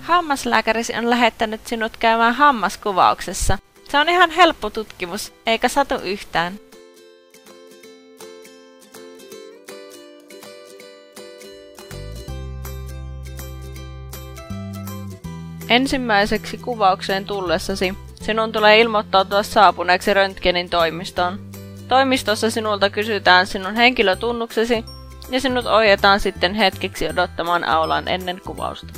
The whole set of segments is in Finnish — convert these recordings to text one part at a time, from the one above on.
Hammaslääkärisi on lähettänyt sinut käymään hammaskuvauksessa. Se on ihan helppo tutkimus, eikä satu yhtään. Ensimmäiseksi kuvaukseen tullessasi sinun tulee ilmoittautua saapuneeksi röntgenin toimistoon. Toimistossa sinulta kysytään sinun henkilötunnuksesi ja sinut ohjataan sitten hetkeksi odottamaan aulaan ennen kuvausta.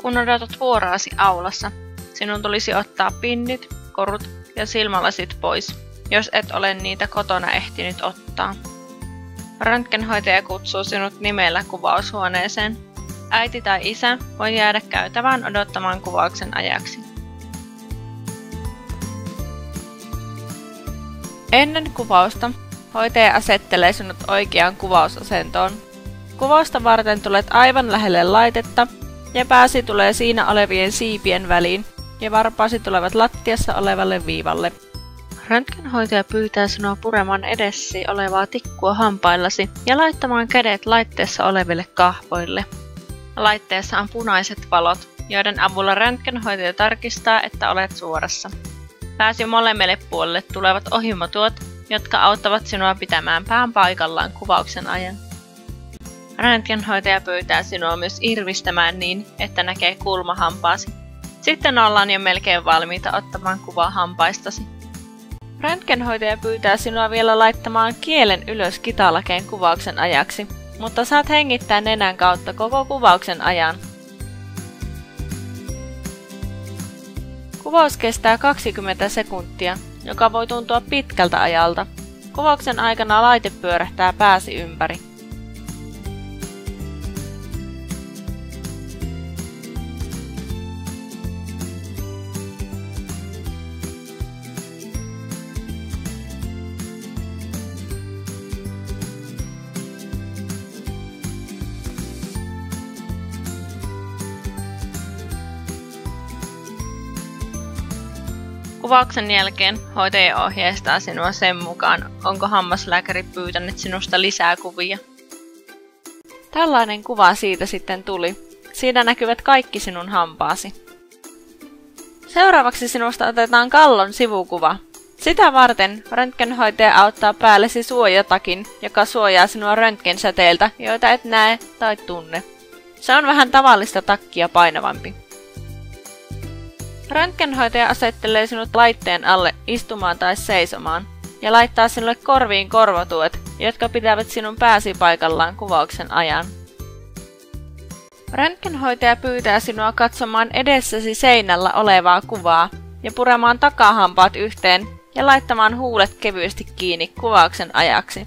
Kun odotat vuoroasi aulassa, sinun tulisi ottaa pinnit, korut ja silmälasit pois, jos et ole niitä kotona ehtinyt ottaa. Röntgenhoitaja kutsuu sinut nimellä kuvaushuoneeseen. Äiti tai isä voi jäädä käytävään odottamaan kuvauksen ajaksi. Ennen kuvausta hoitaja asettelee sinut oikeaan kuvausasentoon. Kuvausta varten tulet aivan lähelle laitetta ja pääsi tulee siinä olevien siipien väliin ja varpaasi tulevat lattiassa olevalle viivalle. Röntgenhoitaja pyytää sinua puremaan edessäsi olevaa tikkua hampaillasi ja laittamaan kädet laitteessa oleville kahvoille. Laitteessa on punaiset valot, joiden avulla röntgenhoitaja tarkistaa, että olet suorassa. Pääsi molemmille puolille tulevat ohimotuot, jotka auttavat sinua pitämään pään paikallaan kuvauksen ajan. Röntgenhoitaja pyytää sinua myös irvistämään niin, että näkee kulmahampaasi. Sitten ollaan jo melkein valmiita ottamaan kuvaa hampaistasi. Röntgenhoitaja pyytää sinua vielä laittamaan kielen ylös kitalakeen kuvauksen ajaksi, mutta saat hengittää nenän kautta koko kuvauksen ajan. Kuvaus kestää 20 sekuntia, joka voi tuntua pitkältä ajalta. Kuvauksen aikana laite pyörähtää pääsi ympäri. Kuvauksen jälkeen hoitaja ohjeistaa sinua sen mukaan, onko hammaslääkäri pyytänyt sinusta lisää kuvia. Tällainen kuva siitä sitten tuli. Siinä näkyvät kaikki sinun hampaasi. Seuraavaksi sinusta otetaan kallon sivukuva. Sitä varten röntgenhoitaja auttaa päällesi suojatakin, joka suojaa sinua röntgensäteiltä, joita et näe tai tunne. Se on vähän tavallista takkia painavampi. Röntgenhoitaja asettelee sinut laitteen alle istumaan tai seisomaan ja laittaa sinulle korviin korvatuet, jotka pitävät sinun pääsi paikallaan kuvauksen ajan. Röntgenhoitaja pyytää sinua katsomaan edessäsi seinällä olevaa kuvaa ja puremaan takahampaat yhteen ja laittamaan huulet kevyesti kiinni kuvauksen ajaksi.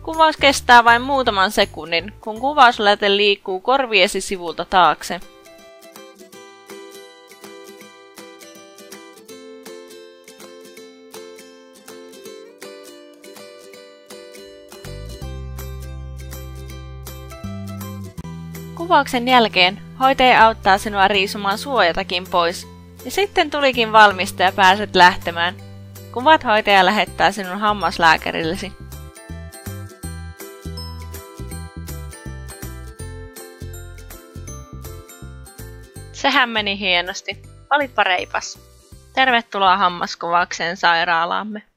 Kuvaus kestää vain muutaman sekunnin, kun kuvausläte liikkuu korviesi sivulta taakse. Kuvauksen jälkeen hoitaja auttaa sinua riisumaan suojatakin pois, ja sitten tulikin valmista ja pääset lähtemään. Kuvat hoitaja lähettää sinun hammaslääkärillesi. Sehän meni hienosti. Olitpa reipas. Tervetuloa hammaskuvaukseen sairaalaamme.